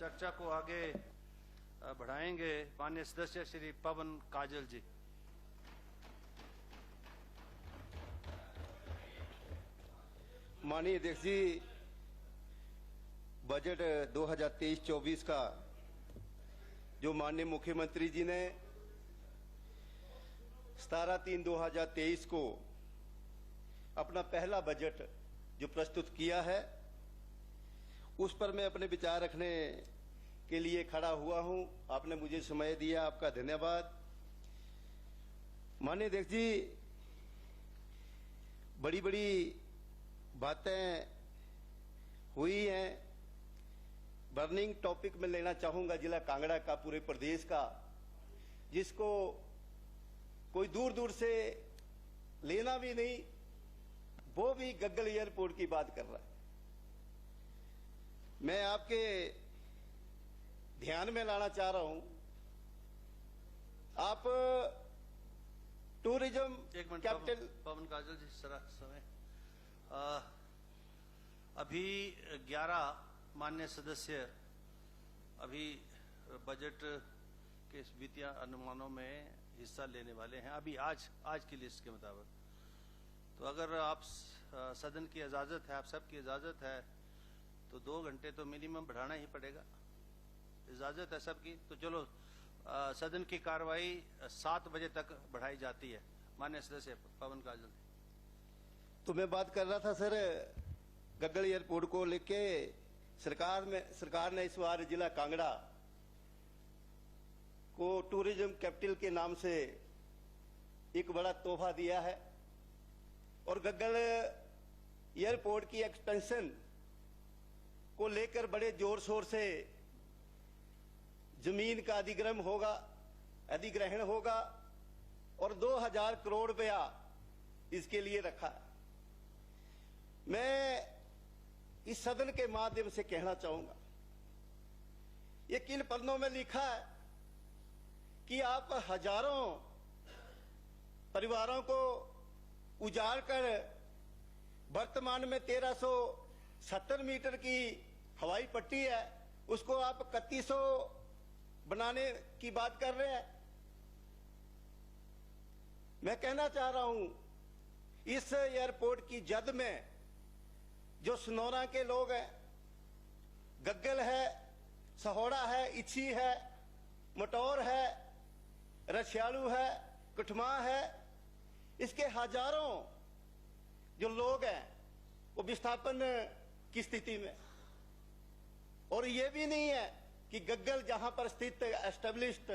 चर्चा को आगे बढ़ाएंगे माननीय सदस्य श्री पवन काजल जी। माननीय अध्यक्ष जी, बजट 2023-24 का जो माननीय मुख्यमंत्री जी ने 17/3/2023 को अपना पहला बजट जो प्रस्तुत किया है, उस पर मैं अपने विचार रखने के लिए खड़ा हुआ हूं। आपने मुझे समय दिया, आपका धन्यवाद। माननीय अध्यक्ष जी, बड़ी बड़ी बातें हुई हैं। बर्निंग टॉपिक में लेना चाहूंगा जिला कांगड़ा का, पूरे प्रदेश का, जिसको कोई दूर दूर से लेना भी नहीं, वो भी गग्गल एयरपोर्ट की बात कर रहा है। मैं आपके ध्यान में लाना चाह रहा हूं, आप टूरिज्म कैपिटल। पवन काजल जी, समय अभी 11 माननीय सदस्य अभी बजट के वित्तीय अनुमानों में हिस्सा लेने वाले हैं, अभी आज की लिस्ट के मुताबिक। तो अगर आप सदन की इजाजत है, आप सबकी इजाजत है, तो 2 घंटे तो मिनिमम बढ़ाना ही पड़ेगा। इजाजत है सबकी, तो चलो सदन की कार्रवाई 7 बजे तक बढ़ाई जाती है। माननीय सदस्य पवन काजल। तो मैं बात कर रहा था सर, गग्गल एयरपोर्ट को लेके सरकार ने इस बार जिला कांगड़ा को टूरिज्म कैपिटल के नाम से एक बड़ा तोहफा दिया है, और गग्गल एयरपोर्ट की एक्सपेंशन को लेकर बड़े जोर शोर से जमीन का अधिग्रहण होगा और 2000 करोड़ रुपया इसके लिए रखा है। मैं इस सदन के माध्यम से कहना चाहूंगा, ये किन पन्नों में लिखा है कि आप हजारों परिवारों को उजाड़ कर वर्तमान में 1370 मीटर की हवाई पट्टी है, उसको आप 3100 बनाने की बात कर रहे हैं। मैं कहना चाह रहा हूं, इस एयरपोर्ट की जद में जो सनौरा के लोग हैं, गग्गल है, सहोड़ा है, इच्छी है, मटौर है, रशियालू है, कुटमा है, इसके हजारों जो लोग हैं वो विस्थापन की स्थिति में। और ये भी नहीं है कि गग्गल जहां पर स्थित एस्टेब्लिश्ड,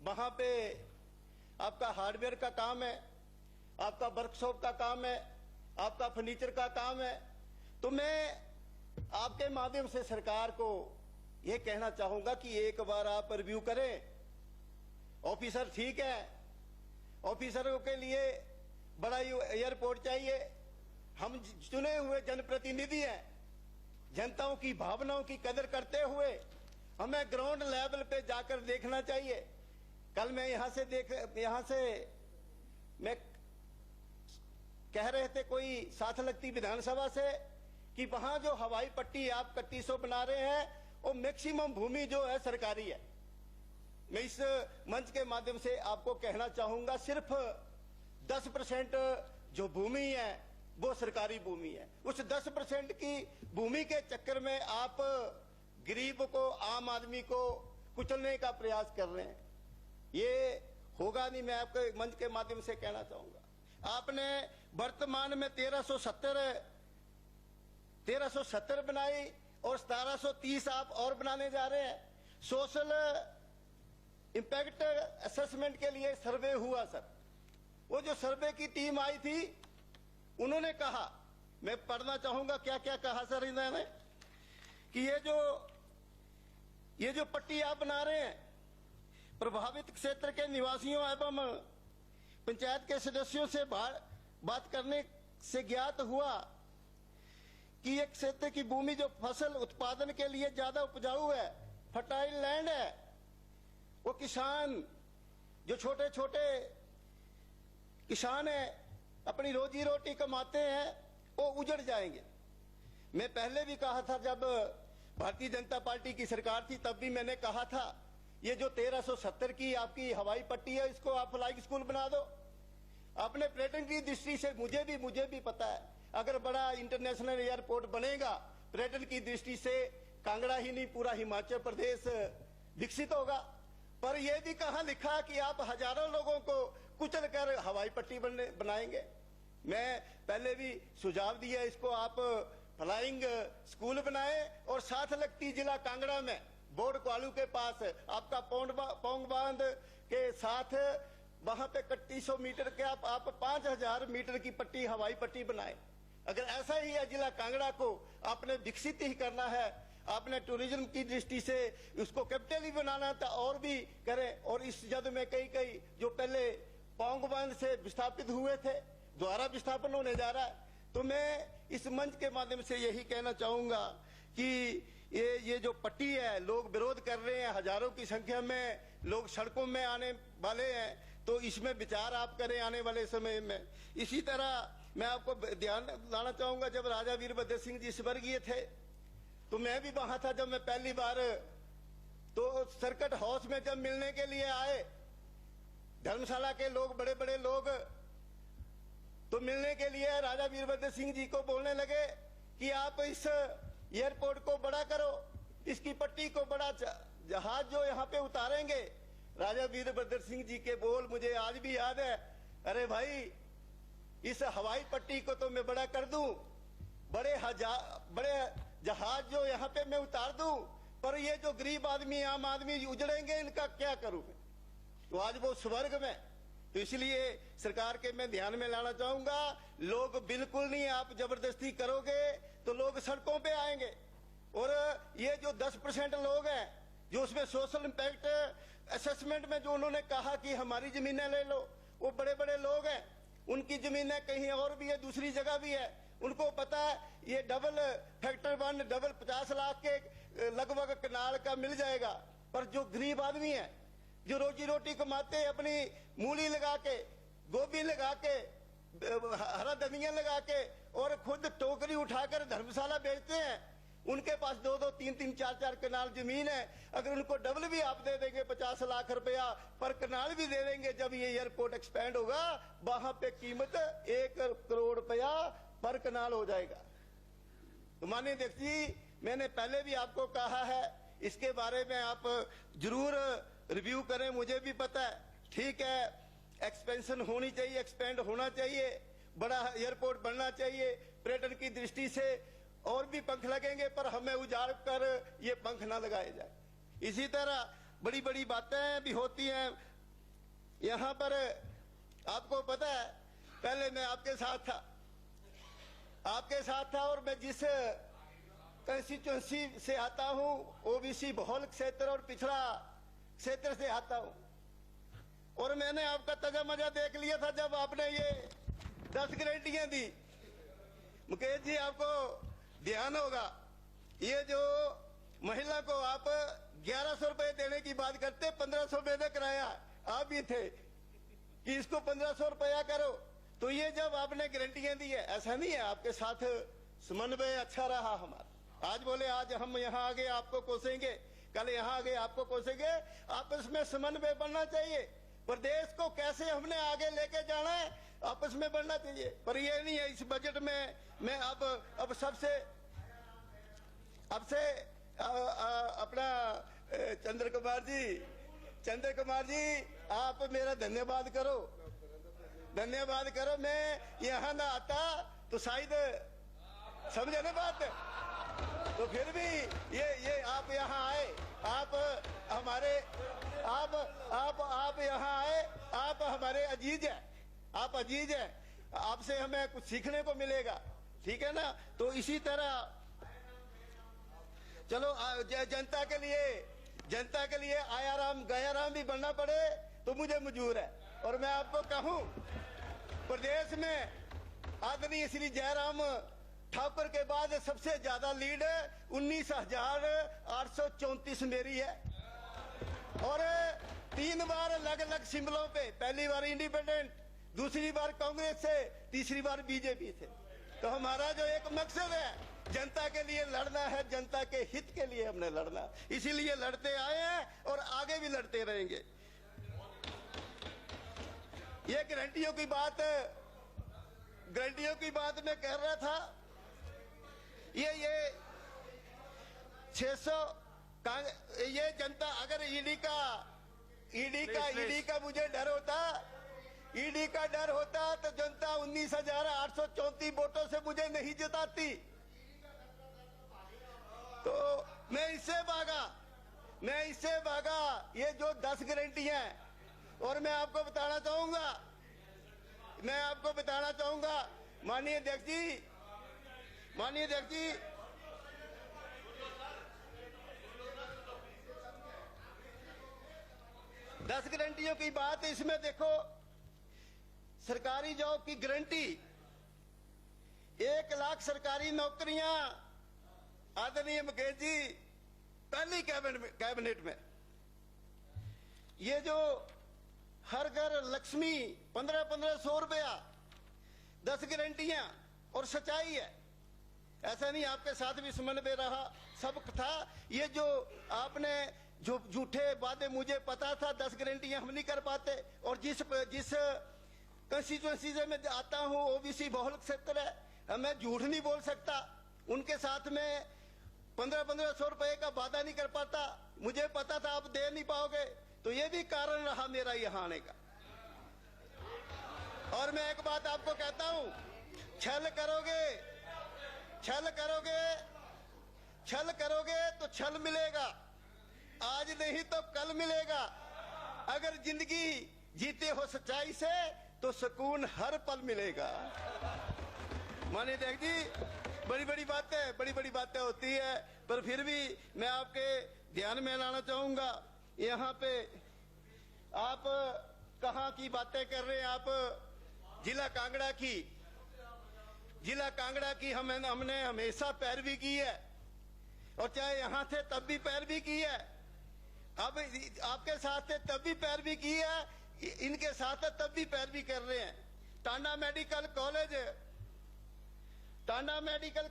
वहां पे आपका हार्डवेयर का काम है, आपका वर्कशॉप का काम है, आपका फर्नीचर का काम है। तो मैं आपके माध्यम से सरकार को यह कहना चाहूंगा कि एक बार आप रिव्यू करें। ऑफिसर ठीक है, ऑफिसरों के लिए बड़ा एयरपोर्ट चाहिए। हम चुने हुए जनप्रतिनिधि हैं, जनताओं की भावनाओं की कदर करते हुए हमें ग्राउंड लेवल पे जाकर देखना चाहिए। कल मैं यहां से मैं कह रहे थे कोई साथ लगती विधानसभा से कि वहां जो हवाई पट्टी आप 3100 बना रहे हैं, वो मैक्सिमम भूमि जो है सरकारी है। मैं इस मंच के माध्यम से आपको कहना चाहूंगा, सिर्फ 10% जो भूमि है वो सरकारी भूमि है। उस 10% की भूमि के चक्कर में आप गरीब को, आम आदमी को कुचलने का प्रयास कर रहे हैं। ये होगा नहीं। मैं आपके मंच के माध्यम से कहना चाहूंगा, आपने वर्तमान में 1370 बनाई और 1730 आप और बनाने जा रहे हैं। सोशल इंपैक्ट असेसमेंट के लिए सर्वे हुआ सर, वो जो सर्वे की टीम आई थी, उन्होंने कहा, मैं पढ़ना चाहूंगा क्या क्या कहा सर इन्होंने, कि ये जो पट्टी आप बना रहे हैं, प्रभावित क्षेत्र के निवासियों एवं पंचायत के सदस्यों से बात करने से ज्ञात हुआ कि एक क्षेत्र की भूमि जो फसल उत्पादन के लिए ज्यादा उपजाऊ है, फर्टाइल लैंड है, वो किसान जो छोटे छोटे किसान है, अपनी रोजी रोटी कमाते हैं, वो उजड़ जाएंगे। मैं पहले भी कहा था, जब भारतीय जनता पार्टी की सरकार थी तब भी मैंने कहा था ये जो 1370 की आपकी हवाई पट्टी है इसको आप फ्लाइंग स्कूल बना दो। अपने पर्यटन की दृष्टि से मुझे भी पता है अगर बड़ा इंटरनेशनल एयरपोर्ट बनेगा पर्यटन की दृष्टि से कांगड़ा ही नहीं पूरा हिमाचल प्रदेश विकसित होगा। पर यह भी कहां लिखा कि आप हजारों लोगों को कुचल कर हवाई पट्टी बनाएंगे। मैं पहले भी सुझाव दिया इसको आप फ्लाइंग स्कूल बनाए और साथ लगती जिला कांगड़ा में बोर्ड क्वालू के पास आपका पोंग बांध के साथ वहां पे 3100 मीटर के आप 5000 मीटर की पट्टी हवाई पट्टी बनाए। अगर ऐसा ही है जिला कांगड़ा को आपने विकसित ही करना है, आपने टूरिज्म की दृष्टि से उसको कैपिटल ही बनाना था और भी करें। और इस जद में कई जो पहले पोंग बांध से विस्थापित हुए थे दोबारा विस्थापन होने जा रहा है। तो मैं इस मंच के माध्यम से यही कहना चाहूंगा कि ये जो पट्टी है लोग विरोध कर रहे हैं, हजारों की संख्या में लोग सड़कों में आने वाले हैं, तो इसमें विचार आप करें आने वाले समय में। इसी तरह मैं आपको ध्यान लाना चाहूंगा जब राजा वीरभद्र सिंह जी स्वर्गीय थे तो मैं भी वहां था जब मैं पहली बार तो सर्किट हाउस में जब मिलने के लिए आए धर्मशाला के लोग बड़े बड़े लोग तो मिलने के लिए राजा वीरभद्र सिंह जी को बोलने लगे कि आप इस एयरपोर्ट को बड़ा करो, इसकी पट्टी को बड़ा, जहाज जो यहाँ पे उतारेंगे। राजा वीरभद्र सिंह जी के बोल मुझे आज भी याद है, अरे भाई इस हवाई पट्टी को तो मैं बड़ा कर दूं, बड़े जहाज जो यहाँ पे मैं उतार दूं, पर ये जो गरीब आदमी आम आदमी उजड़ेंगे इनका क्या करूं मैं। तो आज वो स्वर्ग में, तो इसलिए सरकार के मैं ध्यान में लाना चाहूंगा लोग बिल्कुल नहीं, आप जबरदस्ती करोगे तो लोग सड़कों पे आएंगे। और ये जो 10% लोग हैं जो उसमें सोशल इम्पैक्ट असेसमेंट में जो उन्होंने कहा कि हमारी जमीनें ले लो, वो बड़े बड़े लोग हैं, उनकी जमीनें कहीं और भी है दूसरी जगह भी है, उनको पता है ये डबल फैक्टर 1 डबल 50 लाख के लगभग कनाल का मिल जाएगा। पर जो गरीब आदमी है जो रोजी रोटी कमाते हैं अपनी मूली लगा के, गोभी लगा के, हरा धनिया लगा के और खुद टोकरी उठाकर धर्मशाला बेचते हैं, उनके पास 2-2, 3-3, 4-4 कनाल जमीन है। अगर उनको डबल भी आप दे देंगे 50 लाख रुपया पर कनाल भी दे देंगे, जब ये एयरपोर्ट एक्सपेंड होगा वहां पे कीमत 1 करोड़ रुपया पर कनाल हो जाएगा। तो माननीय अध्यक्ष जी मैंने पहले भी आपको कहा है इसके बारे में आप जरूर रिव्यू करें। मुझे भी पता है ठीक है एक्सपेंशन होनी चाहिए, एक्सपेंड होना चाहिए, बड़ा एयरपोर्ट बनना चाहिए, पर्यटन की दृष्टि से और भी पंख लगेंगे, पर हमें उजाड़ कर ये पंख ना लगाए जाए। इसी तरह बड़ी बड़ी बातें भी होती हैं यहाँ पर। आपको पता है पहले मैं आपके साथ था और मैं जिस कंस्टिट्यूंसी से आता हूँ ओबीसी बहुल क्षेत्र और पिछड़ा क्षेत्र से आता हूँ, और मैंने आपका तजा मजा देख लिया था जब आपने ये 10 गारंटियां दी। मुकेश जी आपको ध्यान होगा ये जो महिला को आप 1100 रुपए देने की बात करते, 1500 रुपए में कराया आप भी थे कि इसको 1500 रुपया करो। तो ये जब आपने गारंटियां दी है, ऐसा नहीं है आपके साथ समन्वय अच्छा रहा हमारा। आज बोले आज हम यहाँ आगे आपको कोसेंगे, कल यहाँ आगे आपको कोसेंगे, आपस में समन्वय बनना चाहिए। प्रदेश को कैसे हमने आगे लेके जाना है आपस में बढ़ना चाहिए। पर ये नहीं है इस बजट में मैं अब सबसे अपना चंद्र कुमार जी आप मेरा धन्यवाद करो। मैं यहाँ ना आता तो शायद समझे ना बात, तो फिर भी ये आप यहाँ आए, आप यहाँ आए, आप हमारे अजीज हैं, आपसे हमें कुछ सीखने को मिलेगा, ठीक है ना। तो इसी तरह चलो जनता के लिए आयाराम गयाराम भी बनना पड़े तो मुझे मंजूर है। और मैं आपको कहूं प्रदेश में आदरणीय श्री जयराम ठाकुर के बाद सबसे ज्यादा लीड 19,834 मेरी है, और 3 बार अलग अलग सिंबलों पे, पहली बार इंडिपेंडेंट, दूसरी बार कांग्रेस से, तीसरी बार बीजेपी से। तो हमारा जो एक मकसद है जनता के लिए लड़ना है, जनता के हित के लिए हमने लड़ना, इसीलिए लड़ते आए हैं और आगे भी लड़ते रहेंगे। ये गारंटियों की बात मैं कह रहा था। ये 600 ये जनता, अगर ईडी का मुझे डर होता, ईडी का डर होता तो जनता 19,834 वोटों से मुझे नहीं जिताती। तो मैं इससे भागा ये जो 10 गारंटियां हैं। और मैं आपको बताना चाहूंगा माननीय अध्यक्ष जी 10 गारंटियों की बात, इसमें देखो सरकारी जॉब की गारंटी 1 लाख सरकारी नौकरियां आदरणीय मुकेश जी पहली कैबिनेट में। ये जो हर घर लक्ष्मी 1500 रुपया 10 गारंटियां और सच्चाई है, ऐसा नहीं आपके साथ भी समन्वय रहा सब था। ये जो आपने जो झूठे वादे, मुझे पता था 10 गारंटियां हम नहीं कर पाते। और जिस कंस्टिट्यूएंसी से मैं आता हूं ओबीसी बहुल क्षेत्र है, मैं झूठ नहीं बोल सकता। उनके साथ में 1500 रुपए का वादा नहीं कर पाता। मुझे पता था आप दे नहीं पाओगे, तो ये भी कारण रहा मेरा यहाँ आने का। और मैं एक बात आपको कहता हूं, छल करोगे तो छल मिलेगा, आज नहीं तो कल मिलेगा। अगर जिंदगी जीते हो सच्चाई से तो सुकून हर पल मिलेगा। माननीय अध्यक्ष जी, बड़ी बड़ी बातें होती है, पर फिर भी मैं आपके ध्यान में लाना चाहूंगा। यहाँ पे आप कहाँ की बातें कर रहे हैं? आप जिला कांगड़ा की हमने हमेशा पैरवी की है, और चाहे यहाँ थे तब भी पैरवी की है, अब आपके साथ थे तब भी पैरवी की है, इनके साथ है तब भी पैरवी कर रहे हैं। टांडा मेडिकल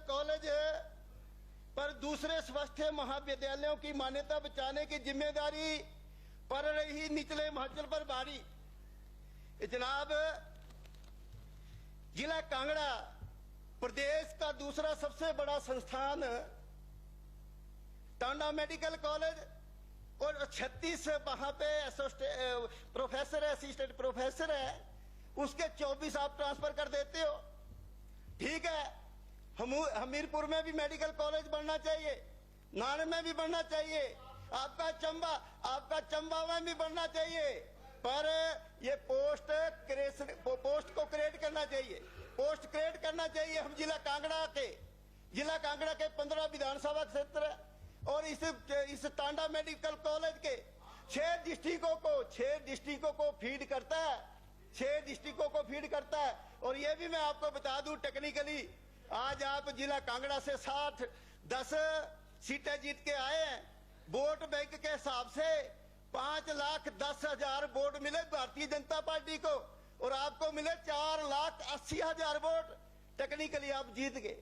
कॉलेज पर दूसरे स्वास्थ्य महाविद्यालयों की मान्यता बचाने की जिम्मेदारी पड़ रही निचले हिमाचल पर भारी। जनाब, जिला कांगड़ा प्रदेश का दूसरा सबसे बड़ा संस्थान टांडा मेडिकल कॉलेज, और 36 वहां पे प्रोफेसर है, असिस्टेंट प्रोफेसर है, उसके 24 आप ट्रांसफर कर देते हो। ठीक है, हमीरपुर में भी मेडिकल कॉलेज बनना चाहिए, नान में भी बनना चाहिए, आपका चंबा में भी बनना चाहिए, पर ये पोस्ट को क्रिएट करना चाहिए। हम जिला कांगड़ा के 15 विधानसभा क्षेत्र और इस टांडा मेडिकल कॉलेज के 6 डिस्ट्रिक्टों को फीड करता है। और ये भी मैं आपको बता दूं टेक्निकली, आज आप जिला कांगड़ा से 10 सीटें जीत के आए हैं। वोट बैंक के हिसाब से 5,10,000 वोट मिले भारतीय जनता पार्टी को, और आपको मिले 4,80,000 वोट। टेक्निकली आप जीत गए,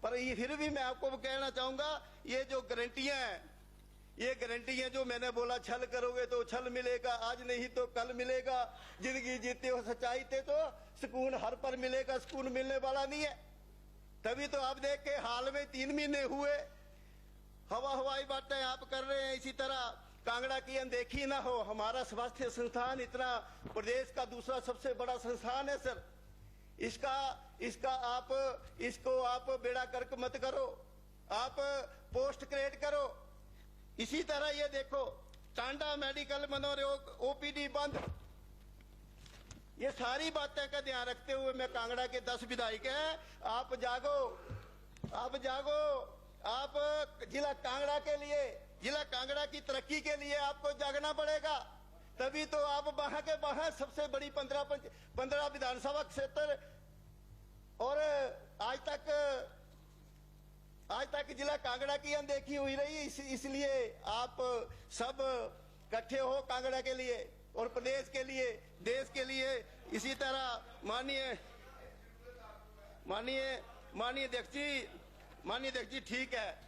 पर ये फिर भी मैं आपको कहना चाहूंगा, ये जो गारंटियां जो मैंने बोला, छल करोगे तो छल मिलेगा, आज नहीं तो कल मिलेगा। जिंदगी जीते हो सच्चाई थे तो सुकून हर पर मिलेगा, सुकून मिलने वाला नहीं है। तभी तो आप देख के हाल में 3 महीने हुए हवाई बातें आप कर रहे हैं। इसी तरह कांगड़ा की अनदेखी ना हो। हमारा स्वास्थ्य संस्थान इतना प्रदेश का दूसरा सबसे बड़ा संस्थान है सर, इसको आप बेड़ा गर्क मत करो, आप पोस्ट क्रिएट करो। इसी तरह ये देखो, टांडा मेडिकल मनोरोग OPD बंद। ये सारी बातें का ध्यान रखते हुए मैं कांगड़ा के 10 विधायक हैं, आप जागो। आप जिला कांगड़ा की तरक्की के लिए आपको जागना पड़ेगा, तभी तो आप वहां सबसे बड़ी 15 विधानसभा क्षेत्र, और आज तक जिला कांगड़ा की अनदेखी हुई रही। इसलिए आप सब इकट्ठे हो कांगड़ा के लिए और प्रदेश के लिए, देश के लिए। इसी तरह माननीय माननीय अध्यक्ष जी ठीक है,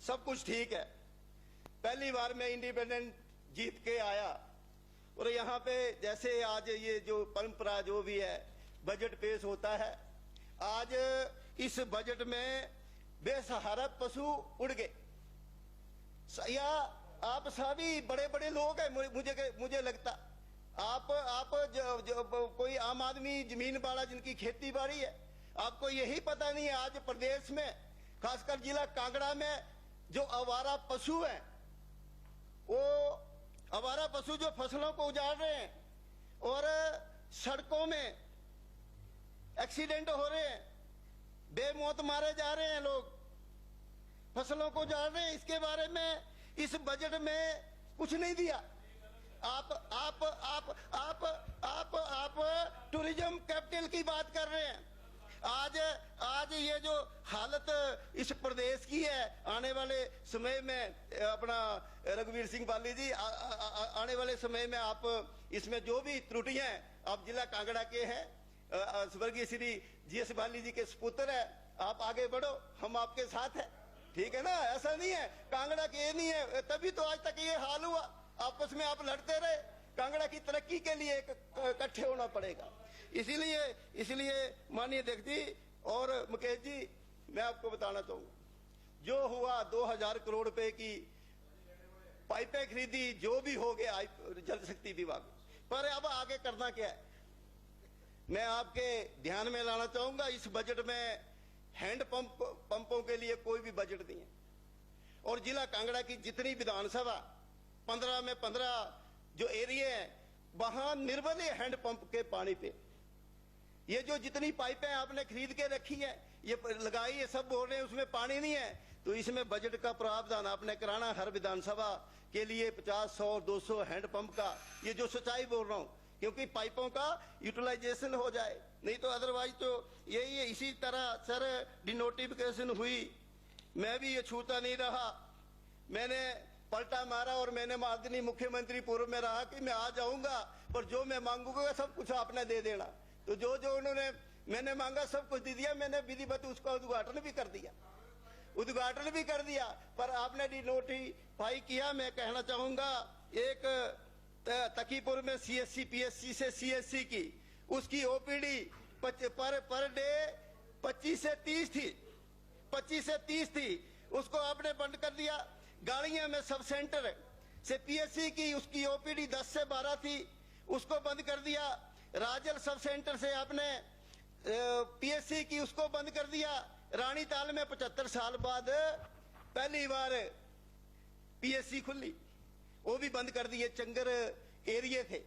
सब कुछ ठीक है। पहली बार मैं इंडिपेंडेंट जीत के आया और यहाँ पे जैसे आज ये जो परंपरा जो भी है बजट पेश होता है, आज इस बजट में बेसहारा पशु उड़ गए। या आप सभी बड़े बड़े लोग हैं, मुझे लगता आप कोई आम आदमी जमीन वाला जिनकी खेती बाड़ी है, आपको यही पता नहीं है आज प्रदेश में खासकर जिला कांगड़ा में जो आवारा पशु हैं, वो आवारा पशु जो फसलों को उजाड़ रहे हैं और सड़कों में एक्सीडेंट हो रहे हैं, बेमौत मारे जा रहे हैं लोग, फसलों को उजाड़ रहे हैं। इसके बारे में इस बजट में कुछ नहीं दिया। आप टूरिज्म कैपिटल की बात कर रहे हैं। आज ये जो हालत इस प्रदेश की है, आने वाले समय में अपना रघुवीर सिंह बाली जी आने वाले समय में आप इसमें जो भी त्रुटियां आप जिला कांगड़ा के हैं, स्वर्गीय श्री जीएस बाली जी के सुपुत्र है, आप आगे बढ़ो, हम आपके साथ हैं, ठीक है ना। ऐसा नहीं है कांगड़ा के ये नहीं है, तभी तो आज तक ये हाल हुआ, आपस में आप लड़ते रहे। कांगड़ा की तरक्की के लिए इकट्ठे होना पड़ेगा। इसीलिए माननीय अध्यक्ष जी और मुकेश जी, मैं आपको बताना चाहूंगा, जो हुआ 2000 करोड़ रुपए की पाइपें खरीदी, जो भी हो गया जल शक्ति विभाग, पर अब आगे करना क्या है, मैं आपके ध्यान में लाना चाहूंगा। इस बजट में हैंड पंपों के लिए कोई भी बजट नहीं है और जिला कांगड़ा की जितनी विधानसभा 15 में 15 जो एरिया है, वहां निर्भर है हैंड पंप के पानी पे। ये जो जितनी पाइपें आपने खरीद के रखी है, ये लगाई है, सब बोल रहे हैं उसमें पानी नहीं है, तो इसमें बजट का प्रावधान आपने कराना हर विधानसभा के लिए 50, 100, 200 हैंड पंप का। ये जो सच्चाई बोल रहा हूं, क्योंकि पाइपों का यूटिलाइजेशन हो जाए, नहीं तो अदरवाइज तो यही है। इसी तरह सर डिनोटिफिकेशन हुई, मैं भी ये छूता नहीं रहा, मैंने पलटा मारा और मैंने माननीय मुख्यमंत्री पूर्व में रहा कि मैं आ जाऊंगा, पर जो मैं मांगूंगा सब कुछ आपने दे देना। तो जो उन्होंने मैंने मांगा सब कुछ दे दिया, मैंने विधिवत उसका उद्घाटन भी कर दिया, पर आपने डिनोटिफाई किया। मैं कहना चाहूंगा, एक तकीपुर में सीएससी पीएससी से सीएससी की उसकी ओपीडी पर डे 25 से 30 थी, उसको आपने बंद कर दिया। गाड़ियां में सब सेंटर से पीएससी की उसकी ओपीडी 10 से 12 थी, उसको बंद कर दिया। राजल सब सेंटर से आपने पीएससी की उसको बंद कर दिया। रानीताल में 75 साल बाद पहली बार पीएससी खुली, वो भी बंद कर दिए। चंगर एरिया थे,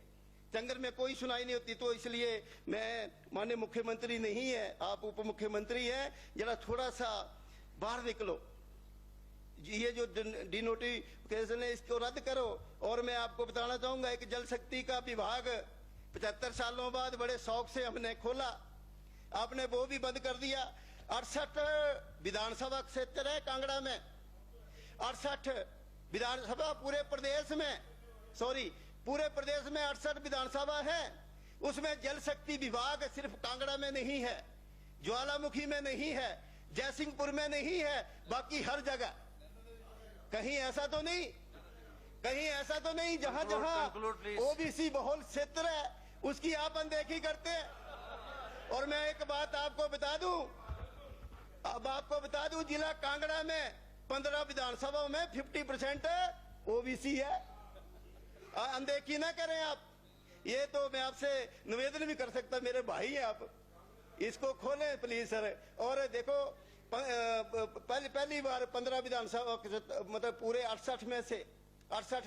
चंगर में कोई सुनाई नहीं होती। तो इसलिए मैं, माननीय मुख्यमंत्री नहीं है, आप उप मुख्यमंत्री हैं, जरा थोड़ा सा बाहर निकलो, ये जो डिनोटिफिकेशन है इसको रद्द करो। और मैं आपको बताना चाहूंगा, एक जल शक्ति का विभाग 75 सालों बाद बड़े शौक से हमने खोला, आपने वो भी बंद कर दिया। 68 विधानसभा क्षेत्र है कांगड़ा में, 68 विधानसभा पूरे प्रदेश में, पूरे प्रदेश में 68 विधानसभा है। उसमें जल शक्ति विभाग सिर्फ कांगड़ा में नहीं है, ज्वालामुखी में नहीं है, जयसिंहपुर में नहीं है, बाकी हर जगह। कहीं ऐसा तो नहीं जहां ओबीसी बहुल क्षेत्र है उसकी आप अनदेखी करते हैं। और मैं एक बात आपको बता दूं, जिला कांगड़ा में 15 विधानसभाओं में 50% ओबीसी है। अनदेखी ना करें आप, ये तो मैं आपसे निवेदन भी कर सकता, मेरे भाई हैं आप, इसको खोलें प्लीज सर। और देखो पहली बार 15 विधानसभा मतलब पूरे 68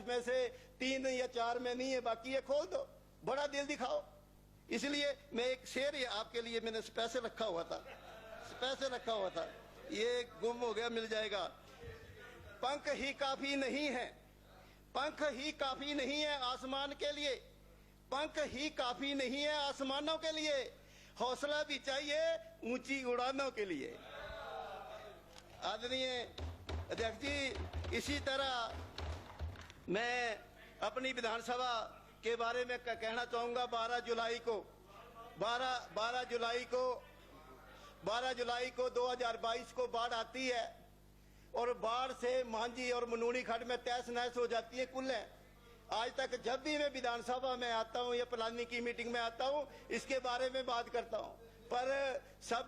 में से 3 या 4 में नहीं है, बाकी ये खोल दो, बड़ा दिल दिखाओ। इसलिए मैं एक शेर आपके लिए मैंने स्पेशल रखा हुआ था, ये गुम हो गया, मिल जाएगा। पंख ही काफी नहीं है आसमान के लिए, पंख ही काफी नहीं है आसमानों के लिए, हौसला भी चाहिए ऊंची उड़ानों के लिए। आदरणीय अध्यक्ष जी, इसी तरह मैं अपनी विधानसभा के बारे में कहना चाहूंगा। 12 जुलाई को 12 जुलाई को 2022 को बाढ़ आती है और बाढ़ से मांझी और मनूनी खड्ड में तहस नहस हो जाती है कुल्लें। आज तक जब भी मैं विधानसभा में आता हूं या प्लानिंग की मीटिंग में आता हूं इसके बारे में बात करता हूं, पर सब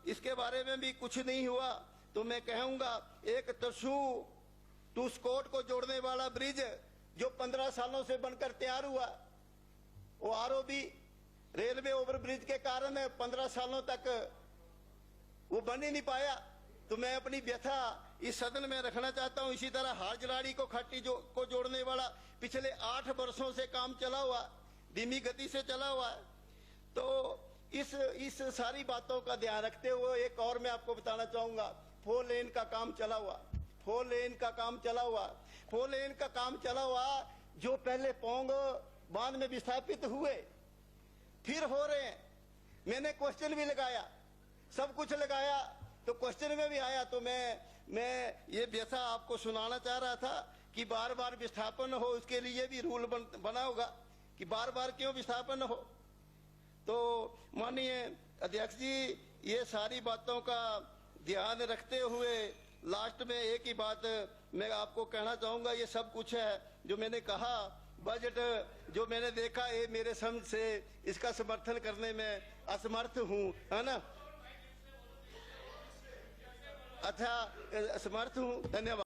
इसके बारे में भी कुछ नहीं हुआ। तो मैं कहूंगा एक तरसू टूसकोट को जोड़ने वाला ब्रिज जो 15 सालों से बनकर तैयार हुआ, वो आरओबी रेलवे ओवरब्रिज के कारण 15 सालों तक वो बन ही नहीं पाया। तो मैं अपनी व्यथा इस सदन में रखना चाहता हूं। इसी तरह हाजराड़ी को खट्टी को जोड़ने वाला पिछले 8 वर्षों से काम चला हुआ, धीमी गति से चला हुआ है। तो इस सारी बातों का ध्यान रखते हुए एक और मैं आपको बताना चाहूंगा, 4 लेन का काम चला हुआ, 4 लेन का काम चला हुआ, 4 लेन का काम चला हुआ जो पहले पोंग बांध में विस्थापित हुए फिर हो रहे हैं। मैंने क्वेश्चन भी लगाया, सब कुछ लगाया, तो क्वेश्चन में भी आया। तो मैं ये व्यथा आपको सुनाना चाह रहा था कि बार बार विस्थापन हो, उसके लिए भी रूल बना होगा कि बार बार क्यों विस्थापन हो। तो माननीय अध्यक्ष जी, ये सारी बातों का ध्यान रखते हुए लास्ट में एक ही बात मैं आपको कहना चाहूंगा, ये सब कुछ है जो मैंने कहा, बजट जो मैंने देखा ये मेरे समझ से इसका समर्थन करने में असमर्थ हूं, है ना। अच्छा, असमर्थ हूं। धन्यवाद।